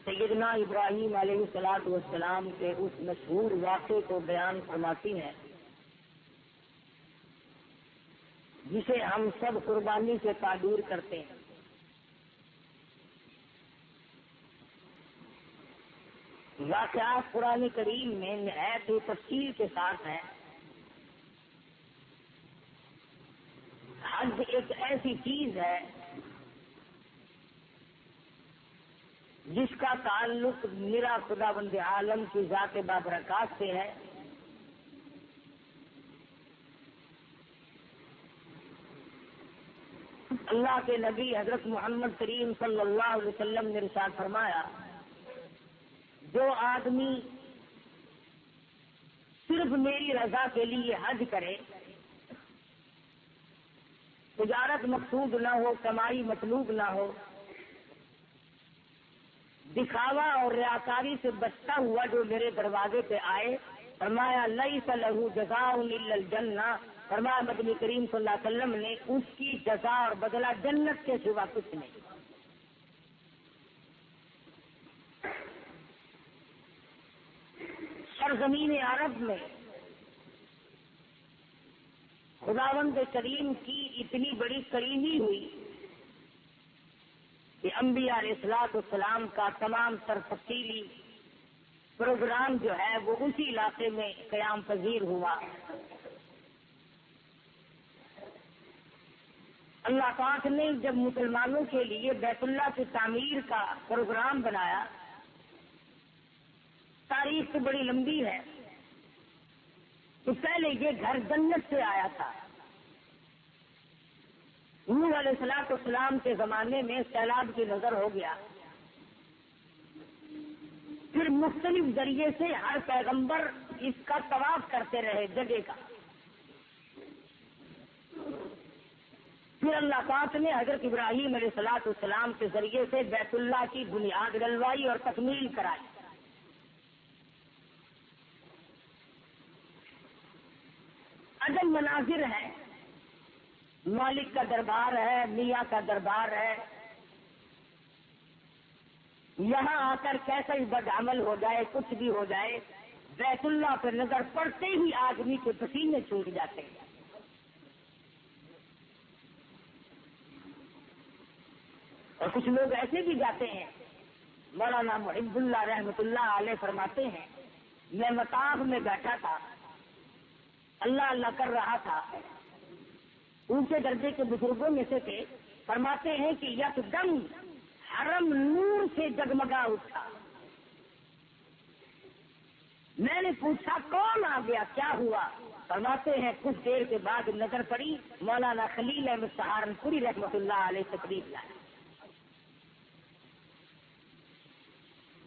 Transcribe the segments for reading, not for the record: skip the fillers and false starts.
سیدنا ابراہیم علیہ الصلوۃ والسلام کے اس مشہور واقعے کو بیان فرماتی ہیں جسے ہم سب قربانی سے تعبیر کرتے ہیں۔ واقعات قرآن کریم میں نہایت تفصیل کے ساتھ ہیں۔ حج ایک ایسی چیز ہے جس کا تعلق میرا خداوند عالم کی ذات بابرکات سے ہے۔ اللہ کے نبی حضرت محمد کریم صلی اللہ علیہ وسلم نے ارشاد فرمایا، جو آدمی صرف میری رضا کے لیے حج کرے، تجارت مقصود نہ ہو، کمائی مطلوب نہ ہو، دکھاوا اور ریاکاری سے بچتا ہوا جو میرے دروازے پہ آئے، فرمایا لیس لہ جزاء الا الجنہ، فرمایا نبی کریم صلی اللہ علیہ وسلم نے اس کی جزا اور بدلہ جنت کے سوا کچھ نہیں۔ سرزمین عرب میں خداوند کریم کی اتنی بڑی کریمی ہوئی کہ انبیاء علیہ الصلوۃ والسلام کا تمام تر تفصیلی پروگرام جو ہے وہ اسی علاقے میں قیام پذیر ہوا۔ اللہ پاک نے جب مسلمانوں کے لیے بیت اللہ کی تعمیر کا پروگرام بنایا، تاریخ تو بڑی لمبی ہے، تو پہلے یہ گھر جنت سے آیا تھا۔ نوح علیہ الصلوۃ والسلام کے زمانے میں سیلاب کی نظر ہو گیا، پھر مختلف ذریعے سے ہر پیغمبر اس کا طواف کرتے رہے جگہ کا، پھر اللہ پاک نے حضرت ابراہیم علیہ الصلوۃ والسلام کے ذریعے سے بیت اللہ کی بنیاد ڈلوائی اور تکمیل کرائی۔ عجب مناظر ہے، مالک کا دربار ہے، میاں کا دربار ہے، یہاں آ کر کیسا ہی بد عمل ہو جائے، کچھ بھی ہو جائے، بیت اللہ پر نظر پڑتے ہی آدمی کے پسینے چھوٹ جاتے ہیں۔ اور کچھ لوگ ایسے بھی جاتے ہیں، مولانا محب اللہ رحمۃ اللہ علیہ فرماتے ہیں، میں مطاف میں بیٹھا تھا، اللہ اللہ کر رہا تھا، اونچے درجے کے بزرگوں میں سے تھے، فرماتے ہیں کہ یکدم حرم نور سے جگمگا اٹھا۔ میں نے پوچھا کون آ گیا، کیا ہوا؟ فرماتے ہیں کچھ دیر کے بعد نظر پڑی، مولانا خلیل احمد سہارنپوری رحمۃ اللہ علیہ تشریف لائے۔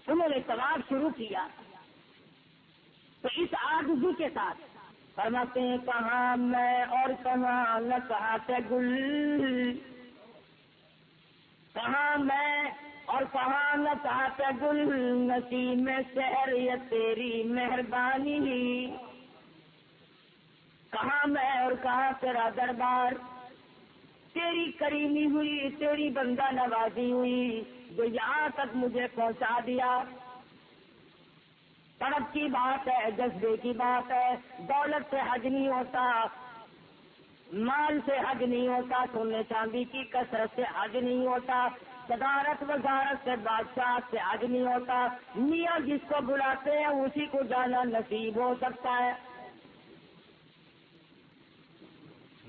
انہوں نے طواف شروع کیا تو اس عاجزی کے ساتھ فرماتے ہیں، کہاں میں اور کہاں نکہت گل، کہاں میں اور کہاں نکہت گل، نسیم شہر یہ تیری مہربانی، کہاں میں اور کہاں تیرا دربار، تیری کریمی ہوئی، تیری بندہ نوازی ہوئی جو یہاں تک مجھے پہنچا دیا۔ طرف کی بات ہے، جذبے کی بات ہے، دولت سے حج نہیں ہوتا، مال سے حج نہیں ہوتا، سونے چاندی کی کثرت سے حج نہیں ہوتا، صدارت وزارت سے بادشاہ سے حج نہیں ہوتا، میاں جس کو بلاتے ہیں اسی کو جانا نصیب ہو سکتا ہے۔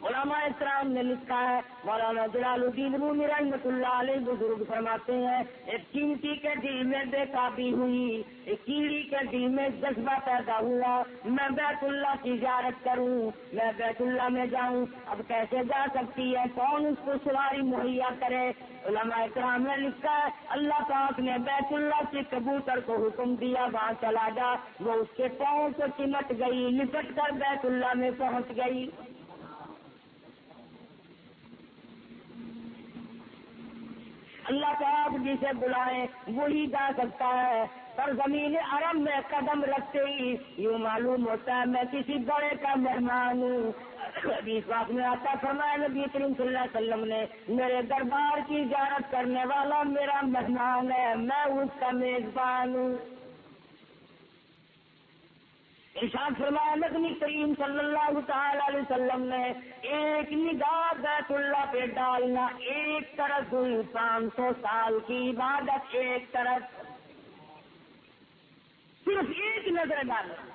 علماء اسلام نے لکھا ہے، مولانا جلال الدین رومی رحمۃ اللہ علیہ بزرگ فرماتے ہیں، ایک چینٹی کے دل میں بے تابی ہوئی، ایک کیڑی کے دل میں جذبہ پیدا ہوا، میں بیت اللہ کی زیارت کروں، میں بیت اللہ میں جاؤں، اب کیسے جا سکتی ہے، کون اس کو سواری مہیا کرے؟ علماء اکرام نے لکھا ہے، اللہ پاک نے بیت اللہ سے کبوتر کو حکم دیا وہاں چلا جا، وہ اس کے پاؤں سے چمٹ گئی، لپٹ کر بیت اللہ میں پہنچ گئی۔ اللہ پاک جسے بلائے وہی جا سکتا ہے، پر زمین عرب میں قدم رکھتے ہی یوں معلوم ہوتا ہے میں کسی بڑے کا مہمان ہوں۔ حدیث پاک میں آتا فرمایا نبی کریم صلی اللہ علیہ وسلم نے میرے دربار کی زیارت کرنے والا میرا مہمان ہے، میں اس کا میزبان ہوں۔ ارشاد فرمایا نبی کریم صلی اللہ تعالی علیہ وسلم نے ایک نگاہ بیت اللہ پہ ڈالنا، ایک طرف 500 سال کی عبادت، ایک طرف صرف ایک نظر ڈالنا۔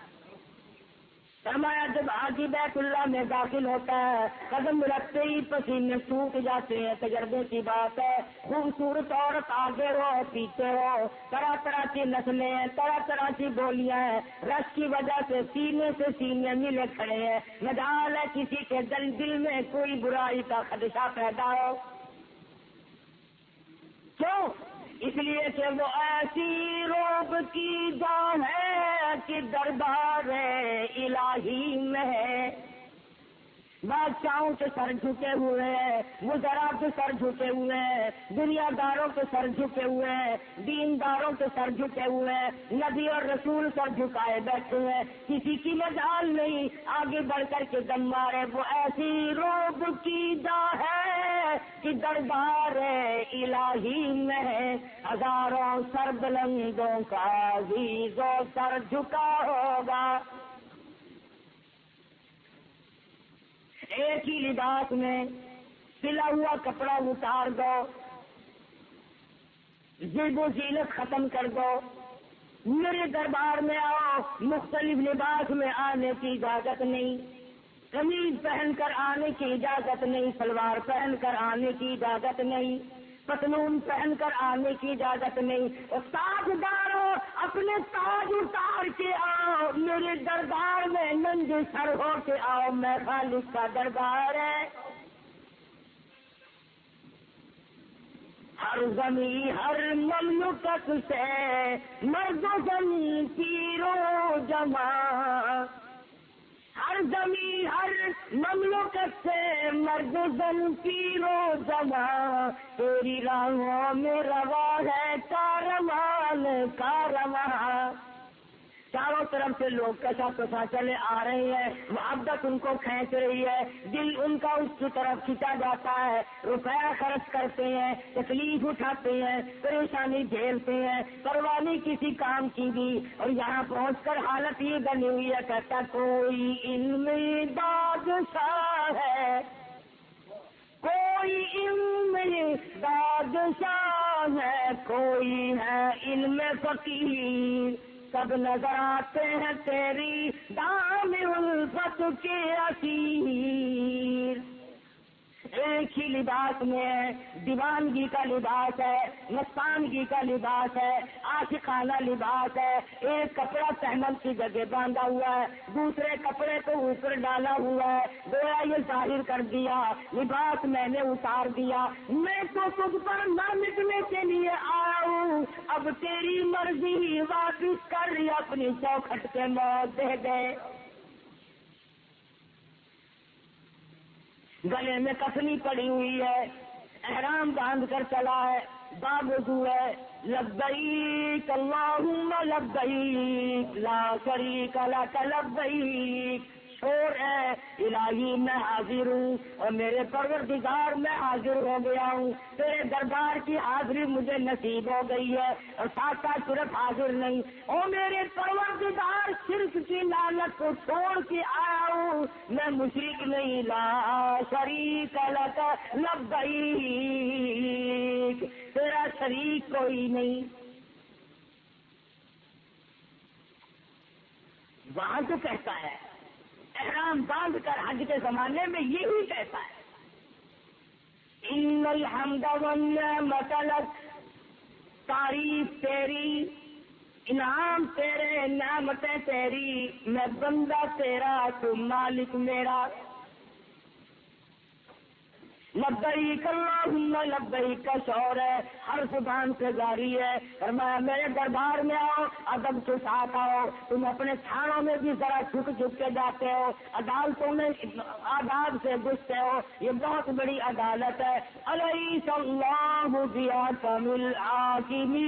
فرمایا جب حاجی بیت اللہ میں داخل ہوتا ہے قدم رکھتے ہی پسینے سوکھ جاتے ہیں، تجربے کی بات ہے۔ خوبصورت عورت آگے ہو پیچھے ہو، طرح طرح کی نسلیں ہیں، طرح طرح کی بولیاں ہیں، رش کی وجہ سے سینے ملے کھڑے ہیں، مجال ہے کسی کے دل میں کوئی برائی کا خدشہ پیدا ہو۔ کیوں؟ اس لیے کہ وہ ایسی روب کی جان ہے کہ دربار الہی میں ہے۔ بادشاہوں کے سر جھکے ہوئے ہیں، وزراء کے سر جھکے ہوئے ہیں، دنیا داروں کے سر جھکے ہوئے ہیں، دینداروں کے سر جھکے ہوئے ہیں، نبی اور رسول سر جھکائے بیٹھے ہیں، کسی کی مجال نہیں آگے بڑھ کر کے دم مارے۔ وہ ایسی روب کی جا ہے کہ دربار الہی میں ہے، ہزاروں سر بلندوں کا عزیز و سر جھکا ہوگا۔ ایک ہی لباس میں سلا ہوا کپڑا اتار دو، زیب و زینت ختم کر دو، میرے دربار میں آؤ، مختلف لباس میں آنے کی اجازت نہیں، قمیض پہن کر آنے کی اجازت نہیں، سلوار پہن کر آنے کی اجازت نہیں، پتلون پہن کر آنے کی اجازت نہیں۔ اور تاجداروں اپنے تاج اتار کے آؤ، میرے دربار میں ننگے سر ہو کے آؤ، میں خالق کا دربار ہے۔ ہر زمین ہر مملکت سے مرد و زن پیرو جمع، ہر زمین ہر مملکت سے مرد و زن پیرو جمع، تیری راہوں میں روا ہے کاروان کارواں۔ چاروں طرف سے لوگ کسا کسا چلے آ رہے ہیں، محبت ان کو کھینچ رہی ہے، دل ان کا اس کی طرف کھینچا جاتا ہے، روپیہ خرچ کرتے ہیں، تکلیف اٹھاتے ہیں، پریشانی جھیلتے ہیں، پرواہ نہیں کسی کام کی بھی، اور یہاں پہنچ کر حالت یہ بنی ہوئی ہے کہتا کوئی علم بادشاہ ہے، کوئی علم بادشاہ ہے، کوئی ہے علم فقیر، سب نظر آتے ہیں تیری دام الفت کے اسیر۔ ایک ہی لباس میں ہے، دیوانگی کا لباس ہے، مستانگی کا لباس ہے، عاشقانہ لباس ہے۔ ایک کپڑا تہمل کی جگہ باندھا ہوا ہے، دوسرے کپڑے کو اوپر ڈالا ہوا ہے، گویا یہ ظاہر کر دیا لباس میں نے اتار دیا، میں تو تجھ پر نہ مٹنے کے لیے آیا ہوں، اب تیری مرضی واپس کر اپنی چوکھٹ کے موت دے دے۔ گلے میں کفنی پڑی ہوئی ہے، احرام باندھ کر چلا ہے، باوضو ہے، لبیک اللہم لبیک لا شریک لک لبیک، شور ہے الہی میں حاضر ہوں، اور میرے پروردگار میں حاضر ہو گیا ہوں، تیرے دربار کی حاضری مجھے نصیب ہو گئی ہے، اور ساتھ ساتھ صرف حاضر نہیں، او میرے پروردگار شرک کی لعنت کو چھوڑ کے آیا ہوں، میں مشرک نہیں، لا شریک لک لبیک، تیرا شریک کوئی نہیں۔ وہاں تو کہتا ہے احرام باندھ کر حج کے زمانے میں یہی کہتا ہے ان الحمد والنعمت لک، تعریف تیری، انعام تیرے، نعمتیں تیری، میں بندہ تیرا تو مالک میرا۔ لبیک اللہم لبیک کا شور ہے، ہر زبان سے جاری ہے، فرمایا میرے دربار میں آؤ، ادب کے ساتھ آؤ، تم اپنے تھانوں میں بھی ذرا جھک جھک کے جاتے ہو، عدالتوں میں آداب سے گھستے ہو، یہ بہت بڑی عدالت ہے۔ الیس اللہ بیحکم الحاکمین،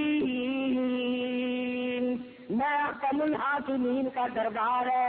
میں احکم الحاکمین کا دربار ہے۔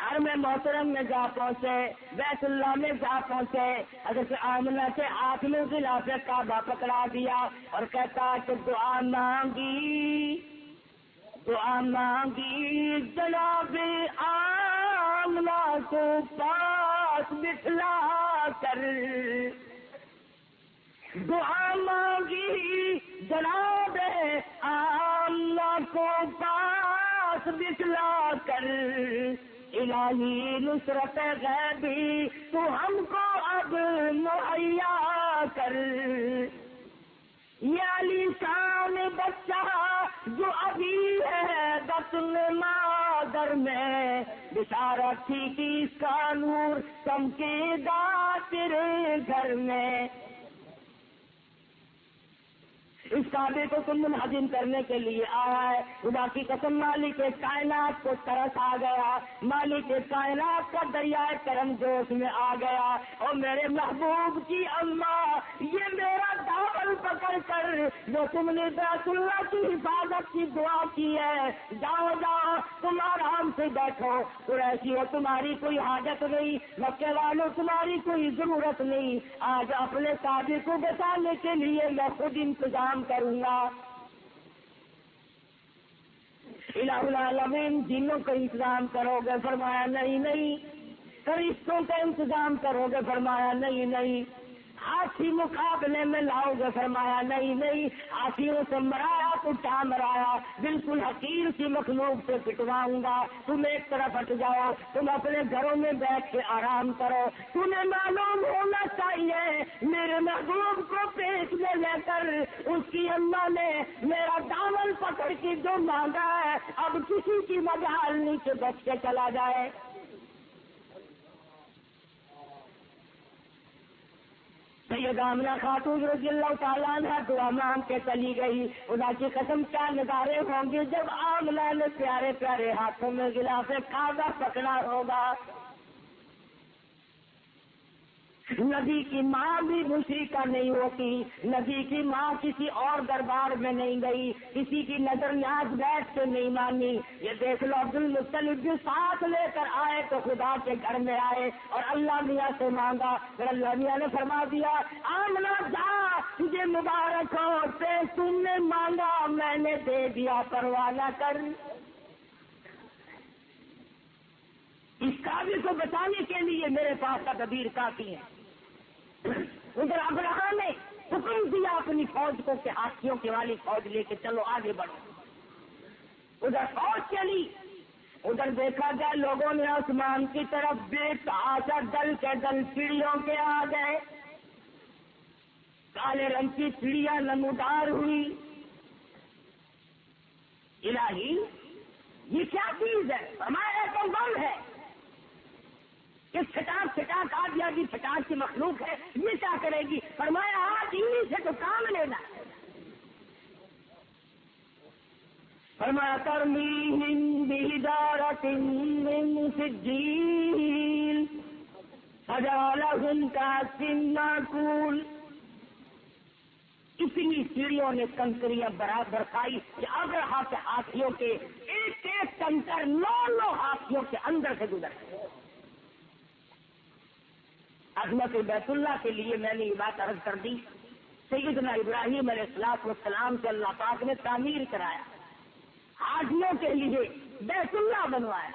حرم محترم میں جا پہنچے، بیت اللہ میں جا پہنچے، حضرت آمنہ کے ہاتھ میں غلاف کعبہ پکڑا دیا اور کہتا کہ دعا مانگی جناب آمنہ کو پاس بٹھلا کر، دعا مانگی جناب آمنہ کو پاس بٹھلا کر، الہی نصرت غیبی تو ہم کو اب مہیا کر، یہ علی شان بچہ جو ابھی ہے بطن مادر میں، بشارت تھی کہ اس کا نور چمکے گا تیرے گھر میں، اس کعبے کو تم منہدم کرنے کے لیے آیا ہے۔ خدا کی قسم مالک کائنات کو ترس آ گیا، مالک کائنات کا دریائے کرم جوش میں آ گیا، اور میرے محبوب کی اماں یہ میرا دامن پکڑ کر جو تم نے بیت اللہ کی حفاظت کی دعا کی ہے، جاؤ جاؤ تم آرام سے بیٹھو، قریشی ہو تمہاری کوئی حاجت نہیں، مکے والوں تمہاری کوئی ضرورت نہیں، آج اپنے کعبے کو بچانے کے لیے میں خود انتظام کروں گا۔ الہ العالمین جنوں کا انتظام کرو گے؟ فرمایا نہیں۔ فرشتوں کا انتظام کرو گے؟ فرمایا نہیں۔ ہاتھی مقابلے میں لاؤ گے؟ فرمایا نہیں۔ ہاتھیوں سے مرایا تو کیا مرایا، بالکل حقیر سی مخلوق سے پٹواؤں گا، تم ایک طرف ہٹ جاؤ، تم اپنے گھروں میں بیٹھ کے آرام کرو۔ تمہیں معلوم ہونا چاہیے میرے محبوب کو پیش میں لے کر اس کی اماں نے میرا دامن پکڑ کے جو مانگا ہے، اب کسی کی مجال نہیں کہ بچ کے چلا جائے۔ سیدہ آمنہ خاتون رضی اللہ تعالیٰ عنہ دعا مانگ کے چلی گئی۔ خدا کی قسم کیا نظارے ہوں گے جب آمنہ نے پیارے پیارے ہاتھوں میں غلاف کعبہ پکڑا ہوگا۔ نبی کی ماں بھی مشرکہ نہیں ہوتی، نبی کی ماں کسی اور دربار میں نہیں گئی، کسی کی نظر نیاز بیٹھ کے نہیں مانی۔ یہ دیکھ لو عبد المطلب جو ساتھ لے کر آئے تو خدا کے گھر میں آئے اور اللہ میاں سے مانگا، پھر اللہ میاں نے فرما دیا آمنہ جا تجھے مبارک ہو، تم نے مانگا میں نے دے دیا، پرواہ نہ کر۔ اس کعبے کو بچانے کے لیے میرے پاس تدبیر کافی ہے۔ ادھر ابراہیم نے حکم دیا اپنی فوج کو کہ ہاتھیوں کی والی فوج لے کے چلو آگے بڑھو، ادھر فوج چلی، ادھر دیکھا گیا لوگوں نے آسمان کی طرف دیکھا، دل کے دل چڑیوں کے آ گئے، کالے رنگ کی چڑیا نمودار ہوئی۔ الہی یہ کیا چیز ہے؟ ہمارا تو بم ہے کہ چھٹاک آ گیا جی، چھٹاک کی مخلوق ہے، یہ کیا کرے گی؟ فرمایا آج انہیں سے تو کام لینا ہے۔ فرمایا ترمیہم بحجارۃ من سجیل فجعلہم کعصف مأکول۔ اتنی سیڑھیوں نے کنکریاں برابر کھائی کہ ابرہا کے ہاتھیوں کے ایک کنکر 9 ہاتھیوں کے اندر سے گزر گئے۔ عظمت بیت اللہ کے لیے میں نے یہ بات عرض کر دی۔ سیدنا ابراہیم علیہ السلام سے اللہ پاک نے تعمیر کرایا، حاجیوں کے لیے بیت اللہ بنوایا۔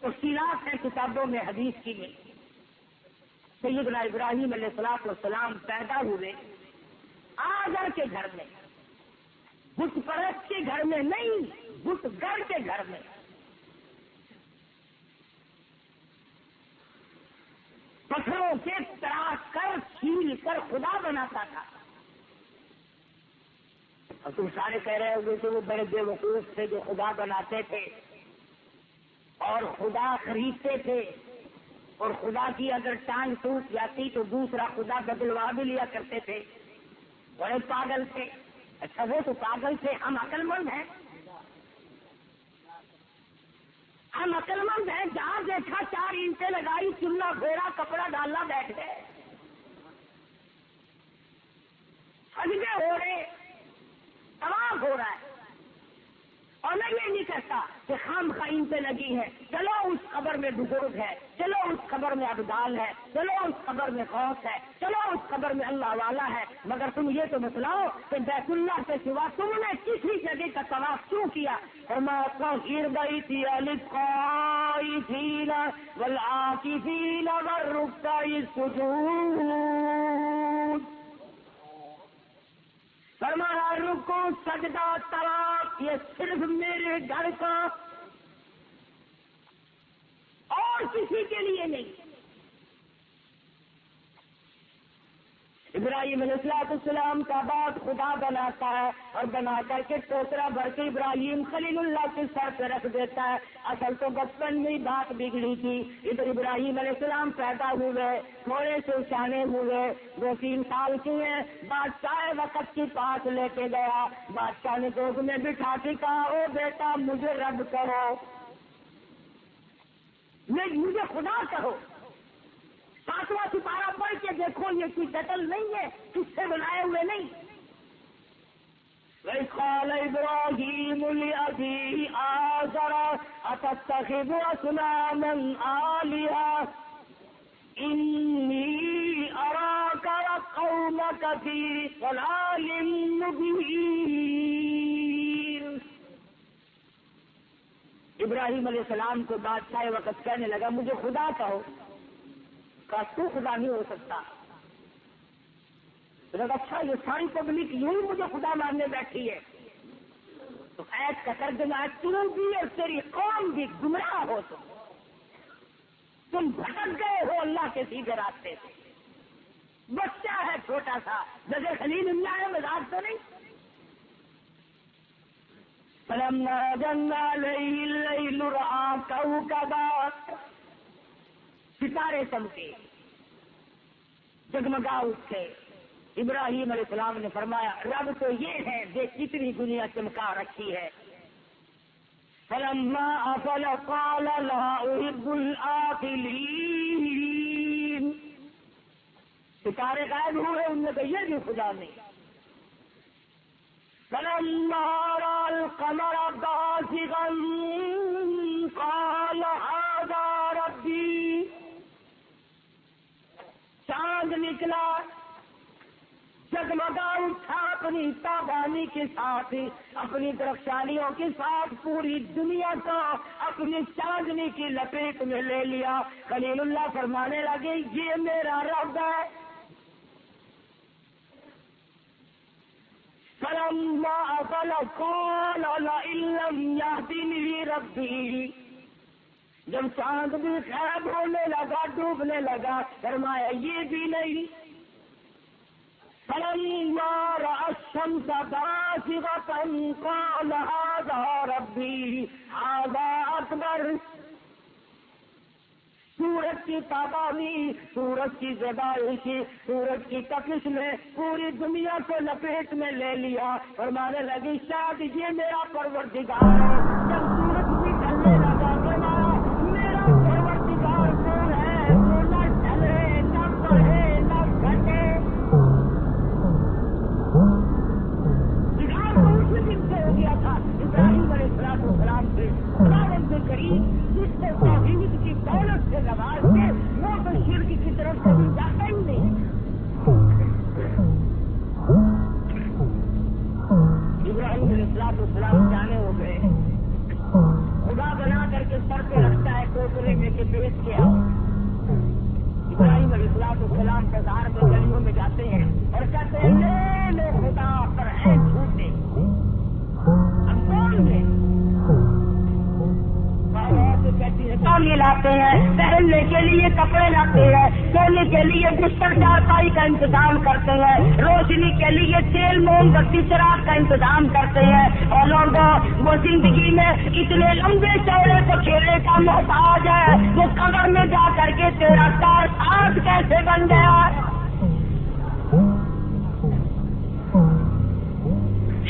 تفصیلات ہیں کتابوں میں حدیث کی میں۔ سیدنا ابراہیم علیہ السلام پیدا ہوئے آزر کے گھر میں، بت پرست کے گھر میں نہیں، بت گر کے گھر میں۔ پتھروں سے تراش کر چھیل کر خدا بناتا تھا۔ اور تم سارے کہہ رہے ہوگے کہ وہ بڑے بے وقوف تھے جو خدا بناتے تھے اور خدا خریدتے تھے، اور خدا کی اگر ٹانگ ٹوٹ جاتی تو دوسرا خدا بدلوا بھی لیا کرتے تھے، بڑے پاگل تھے۔ اچھا وہ تو پاگل تھے، ہم عقل مند ہیں، ہم عقل مند ہیں۔ جہاں دیکھا 4 اینٹیں لگائی، چولہا گھوڑا کپڑا ڈالنا بیٹھ گئے، سجدے ہو رہے، طواف ہو رہا ہے، اور میں یہ نہیں کہتا کہ خام خائن پہ لگی ہے، چلو اس قبر میں بزرگ ہے، چلو اس قبر میں ابدال ہے، چلو اس قبر میں غوث ہے، چلو اس قبر میں اللہ والا ہے، مگر تم یہ تو بتلاؤ کہ بیت اللہ کے سوا تم نے کسی جگہ کا طواف کیوں کیا؟ فرمایا طہر بیتی للطائفین والعاکفین والرکع السجود۔ فرمایا رکوع سجدہ طواف یہ صرف میرے گھر کا اور کسی کے لیے نہیں۔ ابراہیم علیہ السلام کا بعد خدا بناتا ہے اور بنا کر کے ٹوکرا بھر کے ابراہیم خلیل اللہ کے سر پہ رکھ دیتا ہے۔ اصل تو بچپن میں بات بگڑی تھی۔ ادھر ابراہیم علیہ السلام پیدا ہوئے، تھوڑے سے سیانے ہوئے، 2-3 سال کے ہیں، بادشاہ وقت کے پاس لے کے گیا۔ بادشاہ نے گود میں بٹھا کے کہا او بیٹا مجھے رب کہو، مجھے خدا کہو۔ 7واں سپارہ پڑھ کے دیکھو یہ کوئی قتل نہیں ہے، کس سے بنائے ہوئے نہیں۔ وَإِذْ قَالَ إِبْرَاهِيمُ لِأَبِيهِ آزَرَ أَتَتَّخِذُ أَصْنَامًا آلِهَةً إِنِّي أَرَاكَ وَقَوْمَكَ فِي ضَلَالٍ مُبِينٍ۔ ابراہیم علیہ السلام کو بادشاہ وقت کہنے لگا مجھے خدا کہو، کا تو خدا نہیں ہو سکتا۔ اچھا یہ ساری پبلک یوں ہی مجھے خدا ماننے بیٹھی ہے، تو ایت کا ترجمہ ہے تم بھی اور تیری قوم بھی گمراہ ہو، تم بھٹک گئے ہو اللہ کے سیدھے راستے سے۔ بچہ ہے چھوٹا سا، جیسے خلیل اللہ ہے، مزاج تو نہیں۔ فَلَمَّا جَنَّ عَلَيْهِ اللَّيْلُ رَأَىٰ كَوْكَبًا، ستارے چمکے، جگمگا اٹھے۔ ابراہیم علیہ السلام نے فرمایا رب تو یہ ہے دیکھ کتنی دنیا چمکا رکھی ہے۔ فَلَمَّا أَفَلَ قَالَ لَا أُحِبُّ الْآفِلِينَ، ستارے غائب ہوئے، ان نے کہا یہ بھی خدا نہیں۔ فَلَمَّا رَأَى الْقَمَرَ بَازِغًا قَالَ هَٰذَا رَبِّي، چاند نکلا، جگمگا اٹھا اپنی تابانی کے ساتھ، اپنی درخشانیوں کے ساتھ پوری دنیا کو اپنی چاندنی کی لپیٹ میں لے لیا۔ خلیل اللہ فرمانے لگے یہ میرا رب ہے۔ فَلَمَّا أَفَلَ قَالَ لَئِن لَّمْ يَهْدِنِي رَبِّي، جب چاند بھی غائب ہونے لگا، ڈوبنے لگا، فرمایا یہ بھی نہیں۔ فَلَمَّا رَأَى الشَّمْسَ بَازِغَةً قَالَ هَٰذَا رَبِّي هَٰذَا أَكْبَرُ، سورج کی تابانی، سورج کی زیبائش، سورج کی تپش نے پوری دنیا کو لپیٹ میں لے لیا۔ فرمانے لگی شاید یہ میرا پروردگار ہے۔ جب سورج بھی ڈھلنے لگا میرا پروردگار کون ہے؟ وہ نہ ڈھلے نہ بڑھے نہ گھٹے، بگاڑ تو اسی دن سے ہو گیا تھا ابراہیم علیہ السلام سے۔ خداوند کریم جس کو توحید کی دولت سے نواز دے وہ تو شرک کی طرف کبھی جاتا ہی نہیں۔ ابراہیم علیہ السلام جانے ہو گئے، خدا بنا کر کے سر پہ رکھتا ہے ٹوکرے میں کہ بیچ کے آؤ۔ ابراہیم علیہ السلام بازار میں گلیوں میں جاتے ہیں اور کہتے ہیں لے لو خدا پر ہے جھوٹے، اب کون لے؟ یہ لاتے ہیں پہننے کے لیے کپڑے لاتے ہیں، سونے کے لیے بستر چارپائی کا انتظام کرتے ہیں، روشنی کے لیے تیل موم بتی چراغ کا انتظام کرتے ہیں، اور لوگوں وہ زندگی میں اتنے لمبے چوڑے پکھیرے کا محتاج ہے وہ قبر میں جا کر کے تیرا کار ساز کیسے بن گیا؟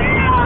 13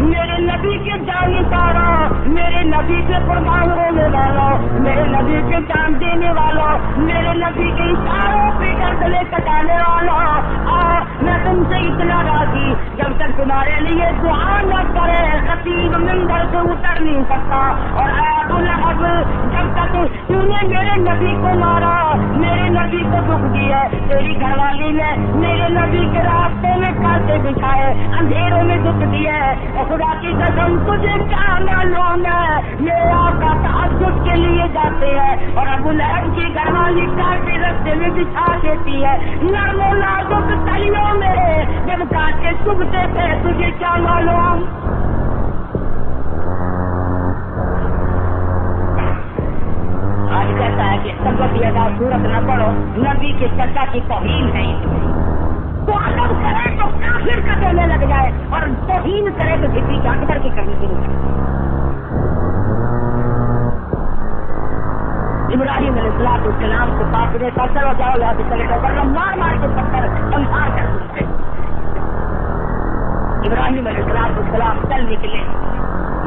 میرے نبی کے جانکاروں، میرے نبی کے قربان ہونے والوں، میرے نبی کے جان دینے والوں، میرے نبی کے اشاروں پہ گردنے کٹانے والوں، میں تم سے اتنا راضی، جب تک تمہارے لیے دعا نہ کرے خطیب منبر سے اتر نہیں سکتا، اور اے ابو لہب جب تک تم نے میرے نبی کو مارا، میرے نبی کو دکھ دیا، تیری گھر والی نے میرے نبی کے راستے میں کانٹے بچھائے، اندھیروں میں دکھ دیے، اور خدا کی قسم تجھے کیا معلوم ہے میرے آقا تعجب کے لیے جاتے ہیں اور ابو لہب کی گھر والی کانٹے رستے میں بچھا دیتی ہے، نرم و نازک تلیوں میں جب کانٹے چبھتے تھے، تجھے کیا معلوم؟ آج کہتا ہے کہ سبب یدا صورت نہ پڑھو، نبی کے چچا کی توہین ہے، تو ادب کرے تو کافر کا کہنے لگ جائے اور توہین کرے تو صدیق اکبر کی کرنی شروع کرے۔ ابراہیم علیہ السلام کو پاک نے کہا چلو جاؤ یہاں سے چلے جاؤ، ورنہ مار مار کے پتھر انسار کر دیں۔ ابراہیم علیہ السلام چل نکلے،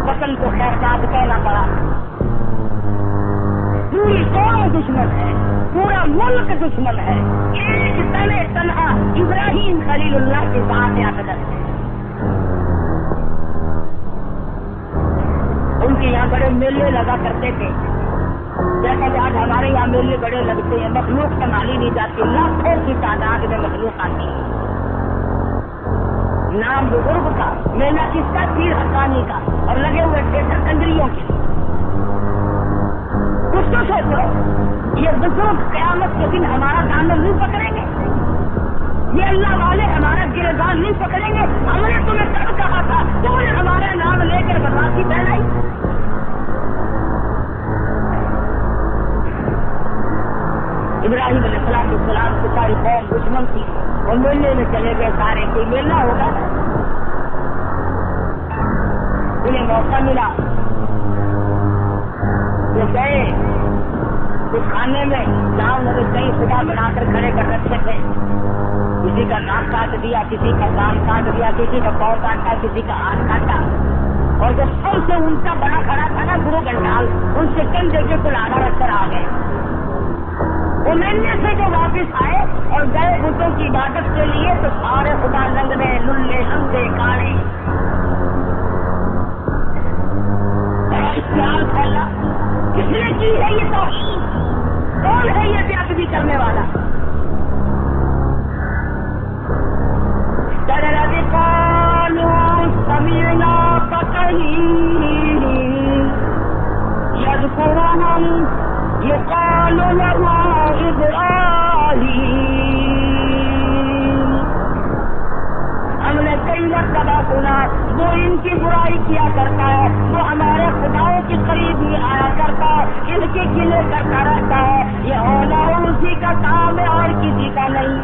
وطن کو خیرباد کہنا پڑا، پوری قوم دشمن ہے، پورا ملک دشمن ہے، ایک تنے تنہا ابراہیم خلیل اللہ کے ساتھ اقدس ہے۔ ان کے یہاں بڑے میلے لگا کرتے تھے، جیسا کہ آج ہمارے یہاں میلے بڑے لگتے ہیں، مخلوق سنبھالی نہیں جاتی، لاکھوں کی تعداد میں مخلوق آتی ہے۔ نام بزرگ کا، میلہ کس کا؟ پیر حقانی کا، اور لگے ہوئے تھے سکنجریوں کے۔ کچھ تو سوچو، یہ بزرگ قیامت کے دن ہمارا دامن نہیں پکڑیں گے، یہ اللہ والے ہمارا گرفتار نہیں پکڑیں گے؟ ہم نے تمہیں کب کہا تھا، تم نے ہمارا نام لے کر بدماشی پھیلائی۔ ابراہیم علیہ السلام کی ساری قوم دشمن تھی، اور میلے میں چلے گئے سارے، کوئی میلہ ہوگا، انہیں موقع ملا وہ گئے اس کھانے میں جہاں انہوں نے کئی خدا بنا کر کھڑے کر رکھے تھے، کسی کا ناک کاٹ دیا، کسی کا کان کاٹ دیا، کسی کا پاؤں کاٹا، کسی کا ہاتھ کاٹا، اور جو سب سے ان کا بڑا کھڑا تھا نا گرو گنڈال، ان سے کندھے کے کلاڑا رکھ کر آ گئے۔ وہ ملنے سے جو واپس آئے اور گئے بتوں کی عبادت کے لیے، تو سارے خدا لنگڑے للے اندھے کاڑے، خیال پھیلا کس نے کی ہے یہ توہین؟ کون ہے یہ بے ادبی کرنے والا؟ قالوا سمعنا فتى يذكرهم يقال له إبراهيم، ہم نے کئی مرتبہ سنا وہ ان کی برائی کیا کرتا ہے، وہ ہمارے خداؤں کے قریب ہی آیا کرتا ہے، ان کے گلے کرتا رہتا ہے، یہ ہونا اسی کا کام ہے اور کسی کا نہیں۔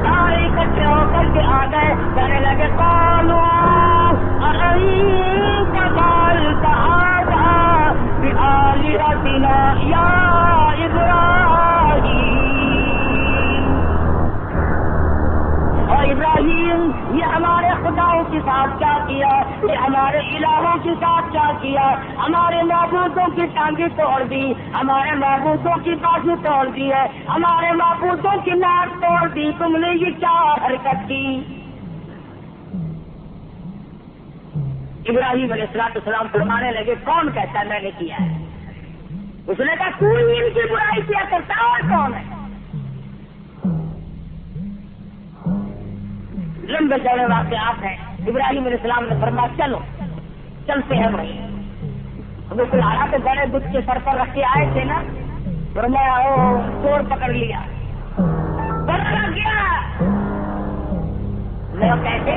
سارے اکٹھے ہو کر کے آ گئے، کہنے لگے قالوا أأنت فعلت هذا بآلهتنا يا إبراهيم، اور ابراہیم یہ ہمارے خداؤں کے ساتھ کیا کیا، یہ ہمارے الہوں کے ساتھ کیا کیا، ہمارے معبودوں کی ٹانگیں توڑ دی، ہمارے معبودوں کی بازو توڑ دی ہے، ہمارے معبودوں کی ناک توڑ دی، تم نے یہ کیا حرکت کی؟ ابراہیم علیہ السلام فرمانے لگے کون کہتا ہے میں نے کیا ہے؟ اس نے کہا کوئی ان کی برائی کیا کرتا ہے، اور کون ہے؟ لمبے چوڑے واقعات ہیں۔ ابراہیم علیہ السلام نے فرمایا چلو چلتے ہیں وہیں۔ بالکل آیا تو بڑے دکھ کے سر پر رکھ کے آئے تھے نا، فرمایا چور پکڑ لیا، پکڑا گیا، لوگ کہتے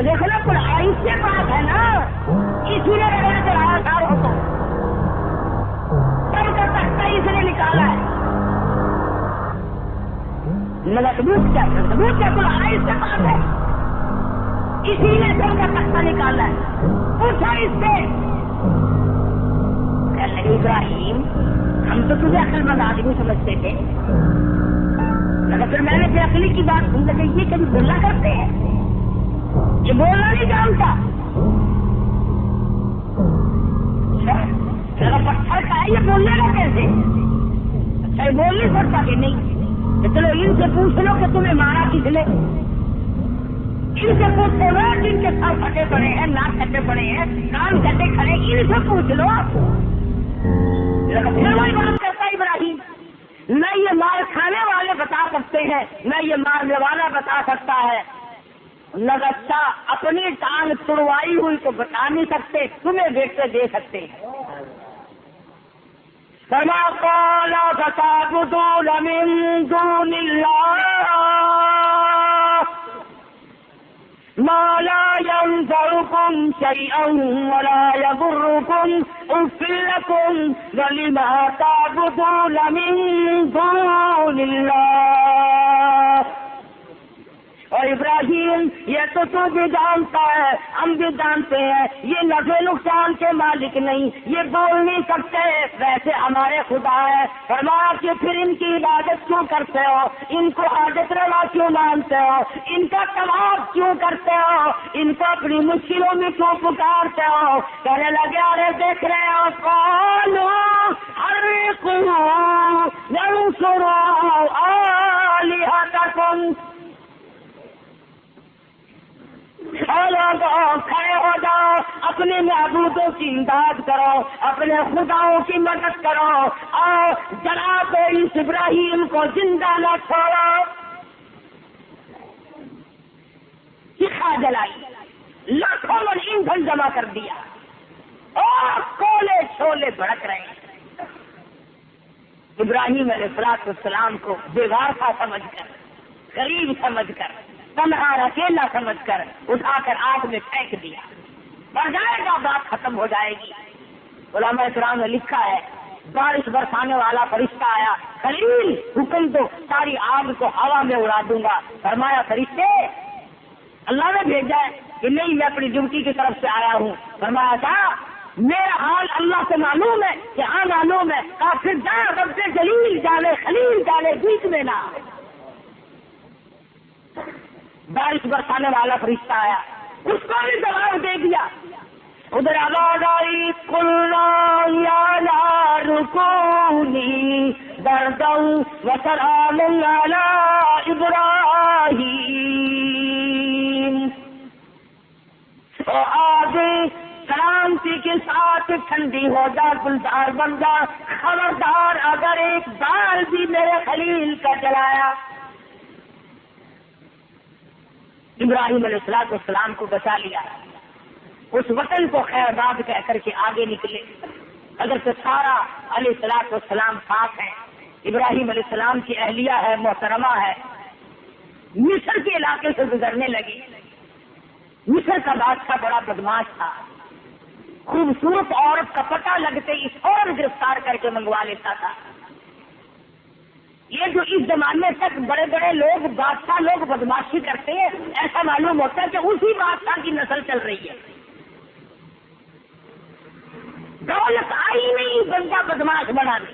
دیکھو نا قرآن سے بات ہے نا، اسی نے لگا کر آیا تھا، ہوتا سب کا تختہ اس نے نکالا ہے، مگر ثبوت کیا قرآن سے بات ہے، اسی نے سب کا تختہ نکالا ہے۔ پوچھا اس سے، ابراہیم ہم تو تجھے عقل مند آدمی سمجھتے تھے، مگر پھر میں نے پھر عقلی کی بات سن لگی، یہ کبھی بولا کرتے ہیں، یہ بولنا نہیں جانتا. ذرا پتھر کا ہے، یہ بولنے گا کیسے؟ اچھا یہ بول نہیں سکتا کہ نہیں؟ چلو ان سے پوچھ لو کہ تمہیں مارا کس نے. ان سے پوچھو نا جن کے سر پھٹے پڑے ہیں، ناک کٹے پڑے ہیں، کان کٹے کھڑے، ان سے پوچھ لو. پھر وہی بات کرتا ابراہیم، نہ یہ مار کھانے والے بتا سکتے ہیں، نہ یہ مارنے والا بتا سکتا ہے. نہ بچہ اپنی ٹانگ توڑوائی ہوئی تو بتا نہیں سکتے، تمہیں دیکھتے دے سکتے ہیں. فما قال فتعبدون من دون الله ما لا ينفعكم شيئا ولا يضركم اف لكم ولما تعبدون من دون الله. اور ابراہیم یہ تو بھی جانتا ہے، ہم بھی جانتے ہیں یہ نفع نقصان کے مالک نہیں، یہ بول نہیں سکتے، ویسے ہمارے خدا ہے. فرمایا کہ پھر ان کی عبادت کیوں کرتے ہو، ان کو حاجت روا کیوں مانتے ہو، ان کا طواف کیوں کرتے ہو، ان کو اپنی مشکلوں میں کیوں پکارتے ہو. کہنے لگے ارے دیکھ رہے ہو قالوا حرقوا وانصروا آلهتكم. کھڑے ہو جاؤ، اپنے معبودوں کی امداد کرو، اپنے خداؤں کی مدد کرو، اور جناب اس ابراہیم کو زندہ نہ چھوڑو. چکھا جلائی، لاکھوں من ایندھن جمع کر دیا اور کولے چھولے بھڑک رہے ہیں. ابراہیم علیہ السلام کو بیوارفا سمجھ کر، غریب سمجھ کر، تنہا اکیلا سمجھ کر اٹھا کر آگ میں پھینک دیا. مر جائے گا، بات ختم ہو جائے گی. علماء کرام نے لکھا ہے بارش برسانے والا فرشتہ آیا، خلیل حکم دو ساری آگ کو ہوا میں اڑا دوں گا. فرمایا فرشتے اللہ نے بھیجا ہے کہ نہیں، میں اپنی ڈیوٹی کی طرف سے آیا ہوں. فرمایا تھا میرا حال اللہ سے معلوم ہے کہ ہاں معلوم ہے. کہا پھر جا رب جلیل جانے خلیل جانے بیچ میں نہ. بارش برسانے والا فرشتہ آیا، اس کو بھی جواب دے دیا. ادھر آواز آئی قلنا یا نار کونی بردا وسلام علی ابراہیم. آگ سلامتی کے ساتھ ٹھنڈی ہو جا، گلزار بن جا، خبردار اگر ایک بال بھی میرے خلیل کا جلایا. ابراہیم علیہ السلام کو بچا لیا. اس وطن کو خیر باد کہہ کر کے آگے نکلے. اگر تو سارا علیہ السلام ساتھ ہیں، ابراہیم علیہ السلام کی اہلیہ ہے، محترمہ ہے، مصر کے علاقے سے گزرنے لگی. مصر کا بادشاہ بڑا بدماش تھا، خوبصورت عورت کا پتہ لگتے ہی فوراً گرفتار کر کے منگوا لیتا تھا. یہ جو اس زمانے تک بڑے بڑے لوگ بادشاہ لوگ بدماشی کرتے ہیں، ایسا معلوم ہوتا ہے کہ اسی بادشاہ کی نسل چل رہی ہے. دولت آئی نہیں، بندہ بدماش بنا دے.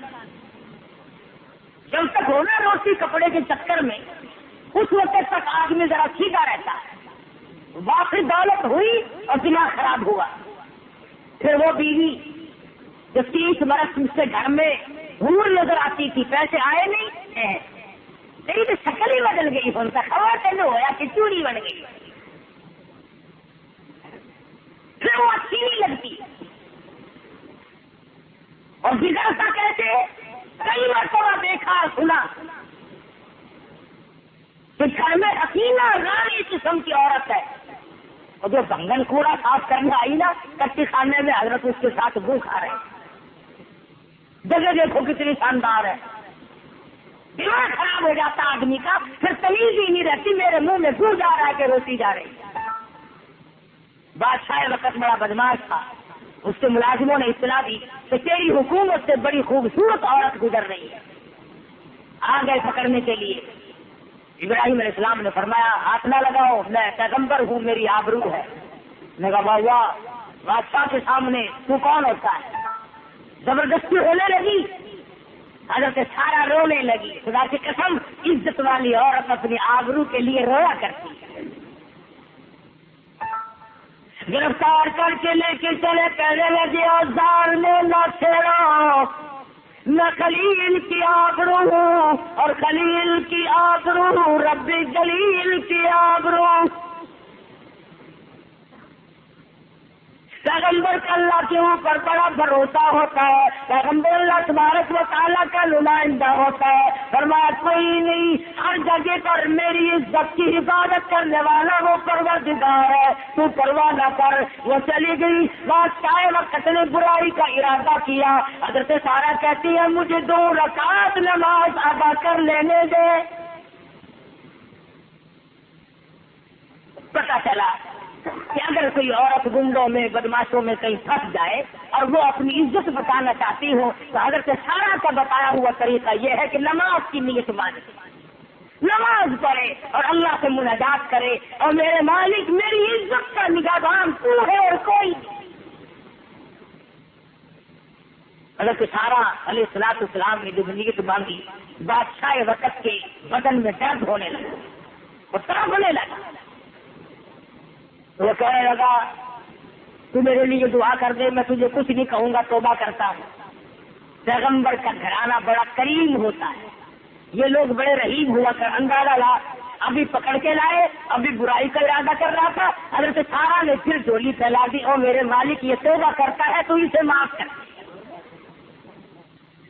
جب تک ہونا روٹی کپڑے کے چکر میں، اس وقت تک آدمی ذرا سیدھا رہتا ہے. واقعی دولت ہوئی اور دماغ خراب ہوا. پھر وہ بیوی جو 30 برس سے گھر میں حور نظر آتی تھی، پیسے آئے نہیں، تیری تو شکل ہی بدل گئی، ان کا خبر تینوں ہوا کہ چوڑی بن گئی. پھر وہ اچھی نہیں لگتی اور بگڑتا کیسے؟ کئی مرتبہ دیکھا سنا کہ گھر میں حسینہ رانی قسم کی عورت ہے، اور جو بنگن کوڑا صاف کرنے آئی نا کچی خانے میں، حضرت اس کے ساتھ گو کھا رہے. جگہ دیکھو کتنی شاندار ہے. دماغ خراب ہو جاتا آدمی کا، پھر تمیز ہی نہیں رہتی، میرے منہ میں گو جا رہا ہے کہ روٹی جا رہی. بادشاہ وقت بڑا بدماش تھا. اس کے ملازموں نے اطلاع دی کہ تیری حکومت سے بڑی خوبصورت عورت گزر رہی ہے. آ گئے پکڑنے کے لیے. ابراہیم علیہ السلام نے فرمایا ہاتھ نہ لگاؤ، میں پیغمبر ہوں، میری آبرو ہے. نے کہا واہ، بادشاہ کے سامنے تو کون ہوتا ہے؟ زبردستی ہونے لگی. حضرت سارا رونے لگی. خدا کی قسم عزت والی عورت اپنی آبرو کے لیے رویا کرتی ہے. گرفتار کر کے لے کے چلے، کہنے لگے اوزار میں نہ چھیڑو، میں خلیل کی آبرو ہوں اور خلیل کی آبرو رب جلیل کی آبرو۔ پیغمبر کا اللہ کے اوپر بڑا بھروسہ ہوتا ہے، پیغمبر اللہ تبارک و تعالیٰ کا نمائندہ ہوتا ہے۔ فرمایا کوئی نہیں، ہر جگہ پر میری عزت کی حفاظت کرنے والا وہ پروردگار ہے، تو پرواہ نہ کر۔ وہ چلی گئی، بادشاہ وقت نے برائی کا ارادہ کیا۔ حضرت سارا کہتی ہے مجھے 2 رکعت نماز ادا کر لینے دے۔ پتہ چلا کہ اگر کوئی عورت گنڈوں میں بدماشوں میں کہیں پھنس جائے اور وہ اپنی عزت بتانا چاہتی ہو تو حضرت سارا کا بتایا ہوا طریقہ یہ ہے کہ نماز کی نیت مانے، نماز پڑھے اور اللہ سے مناجات کرے اور میرے مالک میری عزت کا نگہبان تو ہے اور کوئی نہیں۔ حضرت سارا علیہ السلام نے جب نیت مانگی، بادشاہ وقت کے بدن میں درد ہونے لگا، وہ طرف ہونے لگا۔ وہ کہنے لگا تو میرے لیے دعا کر دے، میں تجھے کچھ نہیں کہوں گا، توبہ کرتا ہوں۔ پیغمبر کا گھرانہ بڑا کریم ہوتا ہے، یہ لوگ بڑے رحیم ہوا کر اندازہ لا، ابھی پکڑ کے لائے، ابھی برائی کا ارادہ کر رہا تھا، حضرت سارا نے پھر جھولی پھیلا دی، اور میرے مالک یہ توبہ کرتا ہے تو اسے معاف کر دے،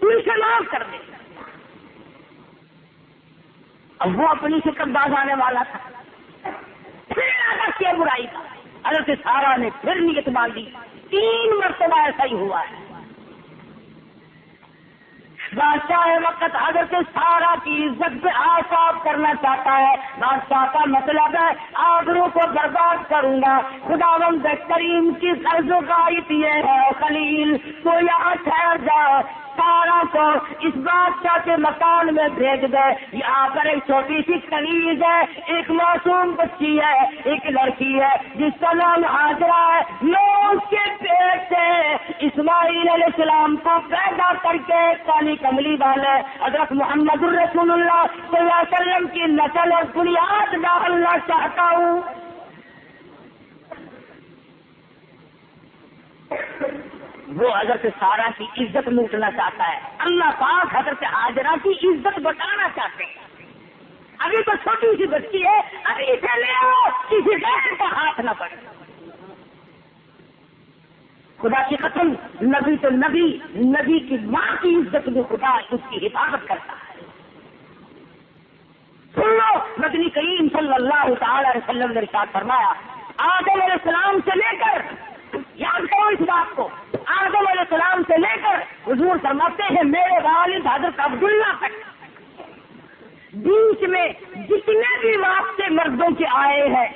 تو اسے معاف کر دے۔ اب وہ اپنی سے کب باز آنے والا تھا، پھر ارادہ کیا برائی کا۔ حضرت سارا نے پھر نیت مانگی، 3 مرتبہ ایسا ہی ہوا ہے۔ بادشاہ وقت حضرت سارا کی عزت پہ آفتاب کرنا چاہتا ہے، بادشاہ کا مطلب ہے آبرو کو برباد کروں گا۔ خداوند کریم کی سرزوقات یہ ہے خلیل تو یہاں ٹھہر جاؤ، سارا کو اس بادشاہ کے مکان میں بھیج دے۔ یہاں پر ایک چھوٹی سی کنیز ہے، ایک معصوم بچی ہے، ایک لڑکی ہے جس کا نام ہاجرہ ہے، میں اس کے پیٹ سے اسماعیل علیہ السلام کو پیدا کر کے کالی کملی والے حضرت محمد الرسول اللہ صلی اللہ علیہ وسلم کی نسل اور بنیاد ڈالنا چاہتا ہوں۔ وہ حضرت سارا کی عزت لوٹنا چاہتا ہے، اللہ پاک حضرت ہاجرہ کی عزت بتانا چاہتے ہیں۔ ابھی تو چھوٹی سی بچی ہے، ابھی اسے لے آؤ، کسی غیر کا ہاتھ نہ پڑے۔ خدا کی قسم، نبی تو نبی کی ماں کی عزت میں خدا اس کی حفاظت کرتا ہے۔ سن لو، نبی کریم صلی اللہ تعالی علیہ وسلم نے ارشاد فرمایا، آدم علیہ السلام سے لے کر، یاد کرو اس بات کو، آدم علیہ السلام سے لے کر حضور فرماتے ہیں میرے والد حضرت عبداللہ تک، بیچ میں جتنے بھی واسطے مردوں کے آئے ہیں،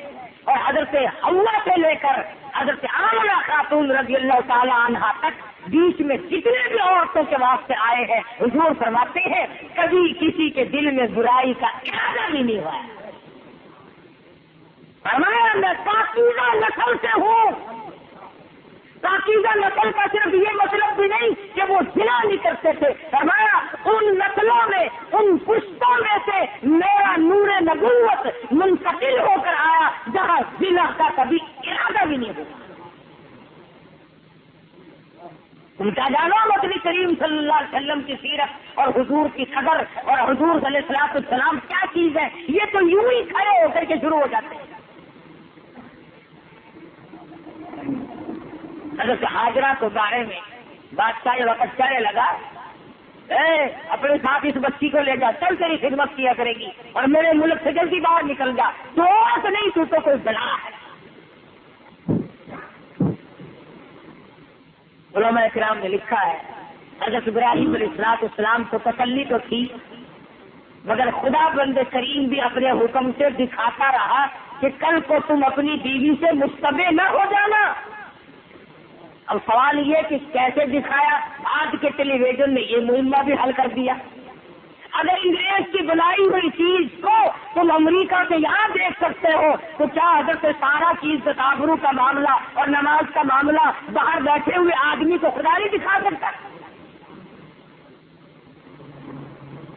اور حضرت حوا سے لے کر حضرت آمنہ خاتون رضی اللہ تعالی عنہا تک بیچ میں جتنے بھی عورتوں کے واسطے آئے ہیں، حضور فرماتے ہیں کبھی کسی کے دل میں برائی کا ارادہ بھی نہیں ہوا ہے۔ فرمایا میں پاکیزہ نسل سے ہوں۔ پاکیزہ نسل کا صرف یہ مطلب بھی نہیں کہ وہ زنا نہیں کرتے تھے، فرمایا ان نسلوں میں، ان پشتوں میں سے میرا نور نبوت منتقل ہو کر آیا جہاں زنا کا کبھی ارادہ بھی نہیں ہوا۔ تم کیا جانو نبی کریم صلی اللہ علیہ وسلم کی سیرت اور حضور کی قدر اور حضور صلی اللہ علیہ وسلم کیا چیز ہے، یہ تو یوں ہی کھڑے ہو کر کے شروع ہو جاتے ہیں۔ حضرت ہاجرہ کے بارے میں بادشاہ وقت چلے لگا، اپنے ساتھ اس بچی کو لے جا، چل تیری خدمت کیا کرے گی اور میرے ملک سے جلدی باہر نکل جا، تو نہیں تو کوئی بلا ہے۔ علماء کرام نے لکھا ہے حضرت ابراہیم علیہ السلام کو تسلی تو تھی، مگر خدا بند کریم بھی اپنے حکم سے دکھاتا رہا کہ کل کو تم اپنی بیوی سے مشتبہ نہ ہو جانا۔ اب سوال یہ کہ کیسے دکھایا؟ آج کے ٹیلی ویژن نے یہ مہمہ بھی حل کر دیا۔ اگر انگریز کی بنائی ہوئی چیز کو تم امریکہ سے یہاں دیکھ سکتے ہو تو کیا حضرت سارا چیز آبرو کا معاملہ اور نماز کا معاملہ باہر بیٹھے ہوئے آدمی کو خدا نہیں دکھا سکتا؟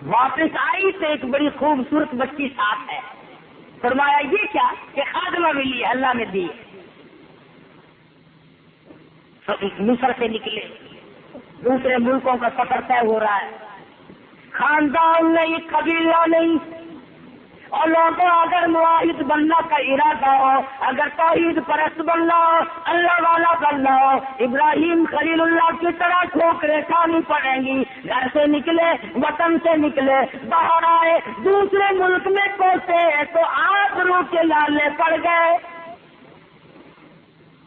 واپس آئی تو ایک بڑی خوبصورت بچی ساتھ ہے، فرمایا یہ کیا کہ خادمہ ملی ہے، اللہ نے دی۔ مصر سے نکلے، دوسرے ملکوں کا سفر طے ہو رہا ہے، خاندان نہیں، قبیلہ نہیں، اور لوگوں اگر معاہد بننا کا ارادہ ہو، اگر توحید پرست بننا ہو، اللہ والا بننا ہو، ابراہیم خلیل اللہ کی طرح ٹھوکریں کھانی پڑیں گی۔ گھر سے نکلے، وطن سے نکلے، باہر آئے، دوسرے ملک میں پہنچے تو آبرو کے لالے پڑ گئے،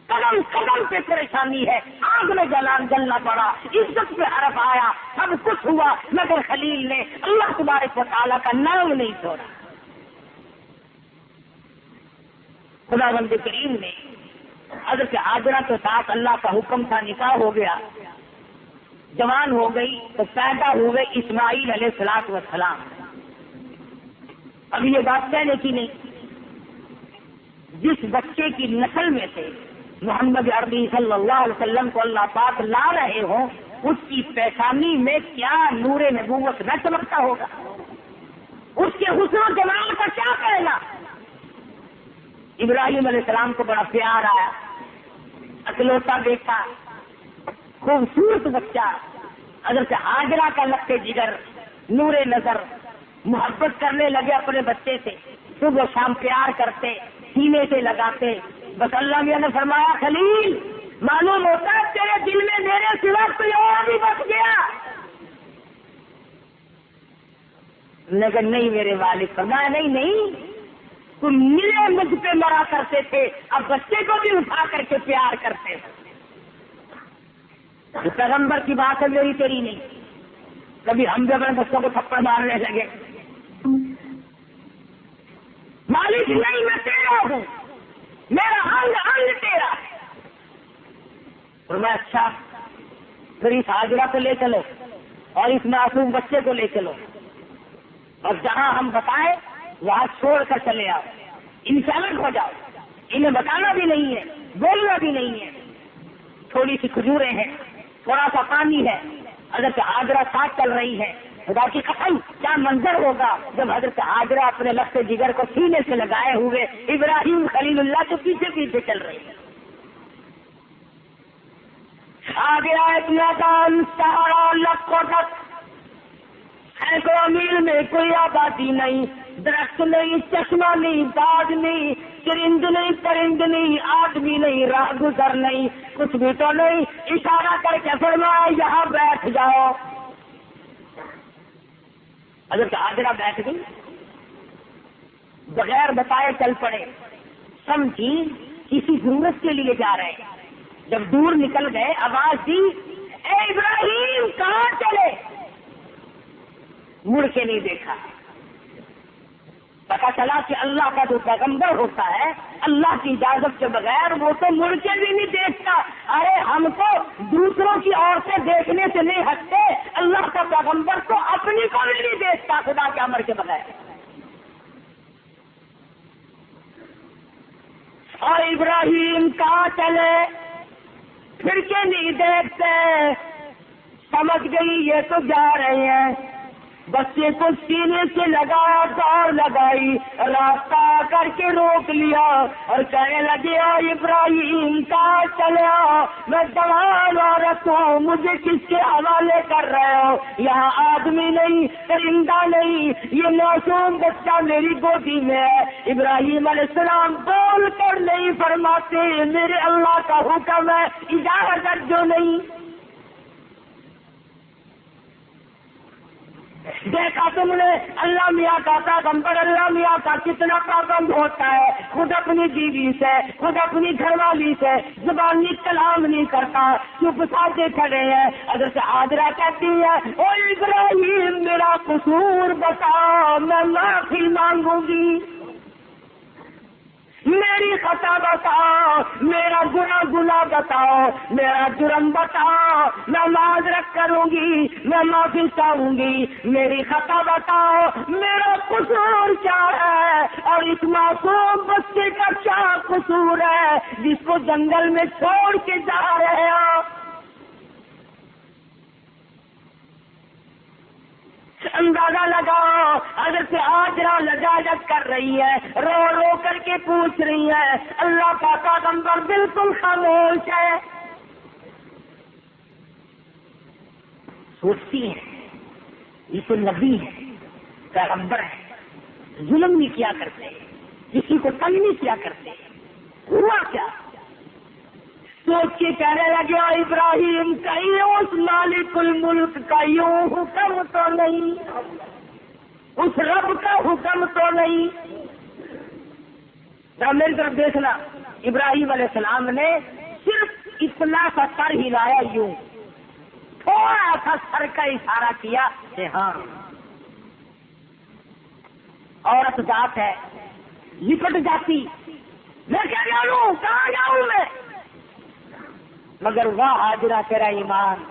قدم قدم پہ پریشانی ہے، آگ میں جلنا پڑا، عزت پہ حرف آیا، سب کچھ ہوا، مگر خلیل نے اللہ تبارک و تعالیٰ کا نام نہیں چھوڑا۔ خداوند کریم نے حضرت ہاجرہ کے ساتھ اللہ کا حکم تھا، نکاح ہو گیا، جوان ہو گئی تو پیدا ہوئے اسماعیل علیہ الصلوۃ والسلام۔ اب یہ بات کہنے کی نہیں، جس بچے کی نسل میں سے محمد عربی صلی اللہ علیہ وسلم کو اللہ پاک لا رہے ہوں، اس کی پیشانی میں کیا نور نبوت نہ چمکتا ہوگا، اس کے حسن و جمال کا کیا کہنا۔ ابراہیم علیہ السلام کو بڑا پیار آیا، اکلوتا بیٹا، خوبصورت بچہ، حضرت ہاجرہ کا لگتے جگر، نور نظر، محبت کرنے لگے اپنے بچے سے، صبح شام پیار کرتے، سینے سے لگاتے۔ بس اللہ میاں نے فرمایا خلیل معلوم ہوتا ہے تیرے دل میں میرے سوا کوئی اور بھی بچ گیا، لیکن نہیں میرے والد، فرمایا نہیں، تم ملے مجھ پہ مرا کرتے تھے، اب بچے کو بھی اٹھا کر کے پیار کرتے ہیں۔ پیغمبر کی بات ہے، میری تیری نہیں۔ کبھی ہم بھی اپنے بچوں کو تھپڑ مارنے لگے، مالک نہیں میں تیرا ہوں، میرا انگ انگ تیرا ہے۔ اور میں اچھا پھر اس ہاجرہ کو لے چلو اور اس معصوم بچے کو لے چلو، اور جہاں ہم بتائیں وہاں چھوڑ کر چلے آؤ، ان سے الگ ہو جاؤ، انہیں بتانا بھی نہیں ہے، بولنا بھی نہیں ہے۔ تھوڑی سی کھجوریں ہیں، تھوڑا سا پانی ہے، حضرت ہاجرہ ساتھ چل رہی ہے۔ خدا کی قسم کیا منظر ہوگا جب حضرت ہاجرہ اپنے لفظ جگر کو سینے سے لگائے ہوئے ابراہیم خلیل اللہ کے پیچھے پیچھے چل رہی ہے۔ آ گیا ایک میدان، سہارا لکھوں تک، سینکڑوں میل میں کوئی آبادی نہیں، درخت نہیں، چشمہ نہیں، باغ نہیں، چرند نہیں، پرند نہیں، آدمی نہیں، راہ گزر نہیں، کچھ بھی تو نہیں۔ اشارہ کر کے فرمایا یہاں بیٹھ جاؤ۔ حضرت ہاجرہ بیٹھ گئی، بغیر بتائے چل پڑے، سمجھی کسی ضرورت کے لیے جا رہے ہیں۔ جب دور نکل گئے آواز دی، اے ابراہیم کہاں چلے؟ مڑ کے نہیں دیکھا۔ پتا چلا کہ اللہ کا جو پیغمبر ہوتا ہے اللہ کی اجازت کے بغیر وہ تو مڑ کے بھی نہیں دیکھتا۔ ارے ہم کو دوسروں کی عورتیں دیکھنے سے نہیں ہٹتے، اللہ کا پیغمبر تو اپنی کو بھی نہیں دیکھتا خدا کے امر کے بغیر۔ اور ابراہیم کہاں چلے؟ پھر کے نہیں دیکھتے، سمجھ گئی یہ تو جا رہے ہیں۔ بچے کو سینے سے لگا، دوڑ لگائی، راستہ کر کے روک لیا اور کہنے لگے ابراہیم کہاں چلے؟ میں جوان عورت ہوں، مجھے کس کے حوالے کر رہے ہو؟ یہاں آدمی نہیں، پرندہ نہیں، یہ معصوم بچہ میری گودی میں ہے۔ ابراہیم علیہ السلام بول کر نہیں فرماتے میرے اللہ کا حکم ہے، اجازت جو نہیں۔ دیکھا تم نے اللہ میاں کا پیغمبر اللہ میاں کا کتنا پابند ہوتا ہے، خود اپنی بیوی سے، خود اپنی گھر والی سے زبانی کلام نہیں کرتا، چپ سادے کھڑے ہیں۔ حضرت ہاجرہ کہتی ہے او ابراہیم میرا قصور بتاؤ، میں معافی مانگوں گی، میری خطا بتاؤ، میرا گناہ بتاؤ، میرا جرم بتاؤ، میں معذرت کروں گی، میں معافی چاہوں گی، میری خطا بتاؤ، میرا قصور کیا ہے اور اس معصوم بچے کا کیا قصور ہے جس کو جنگل میں چھوڑ کے جا رہے ہو؟ اندازہ لگاؤ حضرت ہاجرہ لجاجت کر رہی ہے، رو رو کر کے پوچھ رہی ہے، اللہ کا پیغمبر بالکل خاموش ہے۔ سوچتی ہیں یہ تو نبی ہے، پیغمبر ہے، ظلم نہیں کیا کرتے، کسی کو تنگ نہیں کیا کرتے، ہوا کیا؟ سوچ کے کہنے لگے ابراہیم کہیں اس مالک الملک کا یوں حکم تو نہیں، اس رب کا حکم تو نہیں؟ ذرا میری طرف دیکھنا، ابراہیم علیہ السلام نے صرف اتنا سا سر ہلایا، یوں تھوڑا سا سر کا اشارہ کیا کہ ہاں عورت ذات ہے، لپٹ جاتی، میں کیا جانوں کہاں جاؤں میں؟ مگر واہ حاجرہ تیرا ایمان،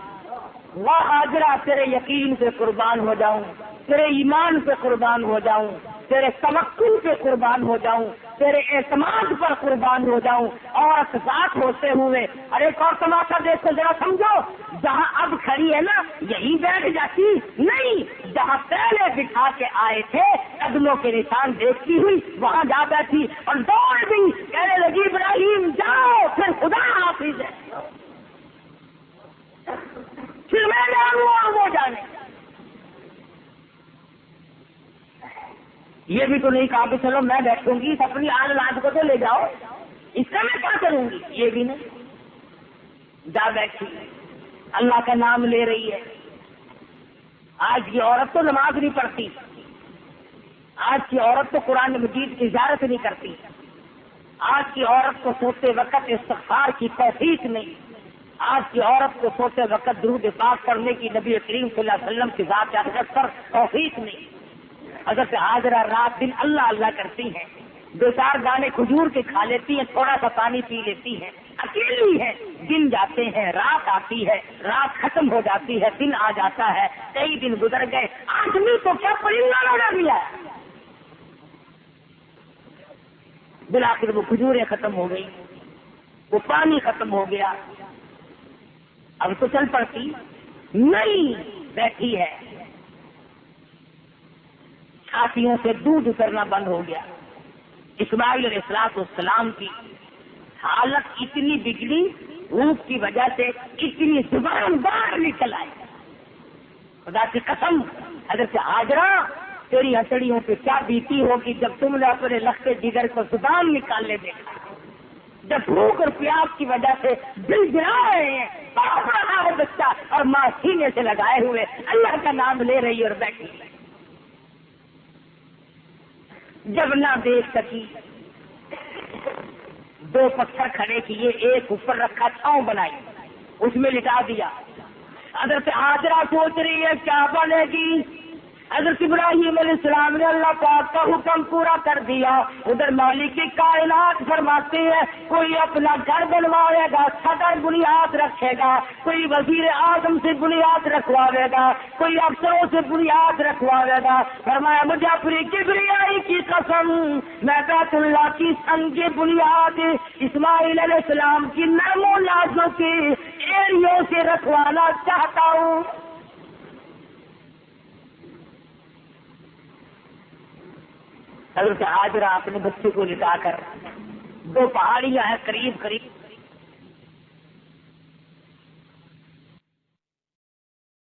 واہ حاجرہ تیرے یقین پہ قربان ہو جاؤں، تیرے ایمان پہ قربان ہو جاؤں، تیرے توکل پہ قربان ہو جاؤں، تیرے اعتماد پر قربان ہو جاؤں، عورت ذات ہوتے ہوئے۔ ارے ایک اور تماشا دیکھو ذرا، سمجھو، جہاں اب کھڑی ہے نا یہی بیٹھ جاتی نہیں، جہاں پہلے بٹھا کے آئے تھے قدموں کے نشان دیکھتی ہوئی وہاں جا بیٹھی اور دوڑ گئی، کہنے لگی ابراہیم جاؤ، پھر خدا حافظ ہے، پھر میں جانوں اور وہ جانے۔ یہ بھی تو نہیں کہا کہ چلو میں بیٹھوں گی، اپنی آل لاج کو تو لے جاؤ، اس کا میں کیا کروں گی؟ یہ بھی نہیں، جا بیٹھی، اللہ کا نام لے رہی ہے۔ آج کی عورت تو نماز نہیں پڑھتی، آج کی عورت تو قرآن مجید کی زیارت نہیں کرتی، آج کی عورت کو سوتے وقت استغفار کی توفیق نہیں، آج کی عورت کو سوتے وقت درود پاک کرنے کی نبی کریم صلی اللہ علیہ وسلم کی ذات اقدس پر توفیق نہیں۔ حضرت حاجرہ رات دن اللہ اللہ کرتی ہیں، دو چار دانے کھجور کے کھا لیتی ہیں، تھوڑا سا پانی پی لیتی ہیں، اکیلی ہے، دن جاتے ہیں، رات آتی ہے، رات ختم ہو جاتی ہے، دن آ جاتا ہے، کئی دن گزر گئے، آدمی تو کیا پرندہ لگا دیا، بالآخر وہ کھجوریں ختم ہو گئی، وہ پانی ختم ہو گیا، اب تو چل پڑتی نہیں، بیٹھی ہے، چھاتیوں سے دودھ اترنا بند ہو گیا۔ اسماعیل علیہ السلام کی حالت اتنی بگڑی، بھوک کی وجہ سے اتنی زبان باہر نکل آئی، خدا کی قسم حضرت حاجرہ تیری ہتھیلیوں پہ کیا بیتی ہوگی جب تم نے اپنے لختے جگر کو زبان نکالنے دیکھا، جب بھوک اور پیاس کی وجہ سے دل گرا رہے ہیں، بڑھ رہا ہے بچہ اور ماں سینے سے لگائے ہوئے اللہ کا نام لے رہی اور بیٹھی، جب نہ دیکھ سکی دو پتھر کھڑے کیے، ایک اوپر رکھا، چھاؤں بنائی، اس میں لٹا دیا۔ حضرت حاجرہ سوچ رہی ہے کیا بنے گی، حضرت ابراہیم علیہ السلام نے اللہ پاک کا حکم پورا کر دیا، ادھر مالک کی کائنات فرماتے ہیں کوئی اپنا گھر بنوائے گا، چھتر بنیاد رکھے گا، کوئی وزیر اعظم سے بنیاد رکھواوے گا، کوئی افسروں سے بنیاد رکھواوے گا، فرمایا مجھے اپنی کبریائی کی قسم میں بیت اللہ کی سنگ بنیاد اسماعیل علیہ السلام کی نرم و نازک ایڑیوں سے رکھوانا چاہتا ہوں۔ حضرت حاجرہ اپنے بچے کو لٹا کر، دو پہاڑیاں ہیں قریب قریب،